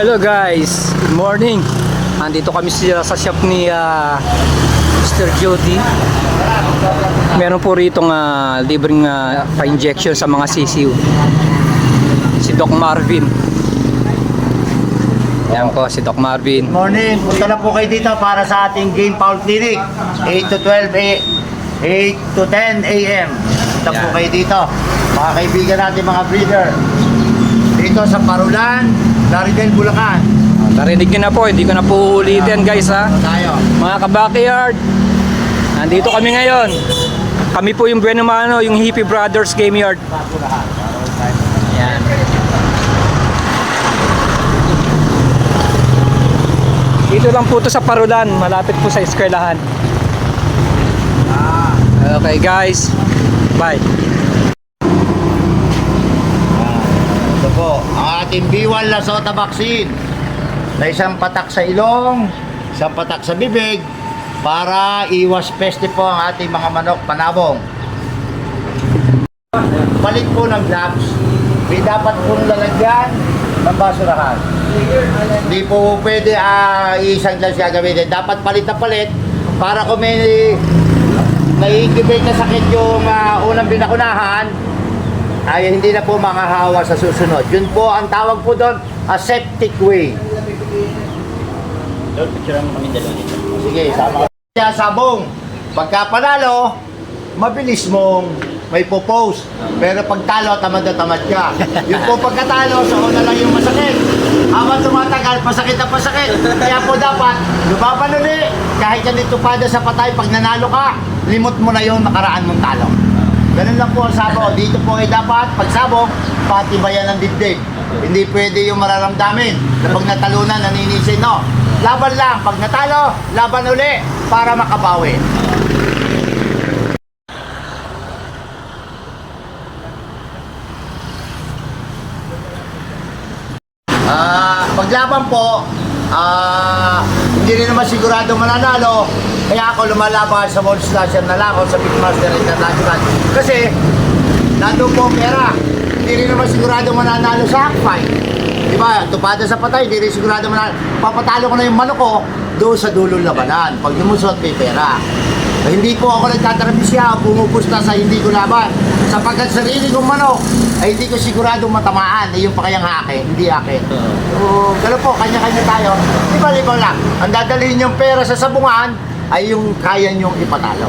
Hello guys, good morning. Andito kami sa shop ni Mr. Jody. Meron po rito libreng pa-injection sa mga sisiw. Si Doc Marvin. Yan po, si Doc Marvin. Morning, punta na po kayo dito para sa ating game foul clinic 8 to 10 a.m. Punta po kayo dito, mga kaibigan natin, mga breeder dito sa Parulan, Daridel, Bulacan. Narinig nyo na po, hindi ko na po ulitin guys ha. Tayo. Mga ka-backyard, nandito kami ngayon. Kami po yung Bueno Mano, yung Hippie Brothers Game Yard. Yan. Dito lang po to sa Parulan, malapit po sa eskwelahan. Okay guys, bye. Ito po, ang ating B1 Lasota vaccine na isang patak sa ilong, isang patak sa bibig para iwas peste po ang ating mga manok panabong. Palit po ng gloves, may dapat pong lalagyan ng basurahan. Hindi po pwede isang gloves gagamitin. Dapat palit na palit para kung may nai-incubate na sakit yung unang binakunahan, ay hindi na po makahawa sa susunod. Yun po ang tawag po doon, aseptic way. Lord, picture mo kami dalawa nito. Sige, sama ka. Kaya sabong, pagka panalo, mabilis mong may popost. Pero pag talo, tamad na tamad ka. Yung po pagkatalo, sa una lang yung masakit. Habang tumatagal, pasakit na pasakit. Kaya po dapat, lumaban uli. Kahit yan itupada sa patay, pag nanalo ka, limot mo na yung nakaraan mong talo. Ganun lang po ang sabo. Dito po ay dapat, pag sabong, patibayan ng dibdib. Hindi pwede yung mararamdamin na pag natalunan, naninisin, no. Laban lang. Pag natalo, laban uli para makabawi. Paglaban po, hindi rin naman sigurado mananalo. Kaya ako lumalaban sa World Slasher na lang o sa Big Master International. Kasi, nandun po pera. Hindi rin naman sigurado mananalo sa hackfight. Diba? Tupada sa patay, hindi rin sigurado mananalo. Papatalo ko na yung manok ko doon sa dulong labanan. Pag lumusot, may pera. Hindi po ako nagtatrabisya o pumupusta sa hindi ko laban. Sapagkat sarili kong manok ay hindi ko siguradong matamaan. Yung pakayang akin, hindi akin. So, gano'n po, kanya-kanya tayo. Di ba, lang. Ang dadalhin yung pera sa sabungan ay yung kaya nyong ipatalo.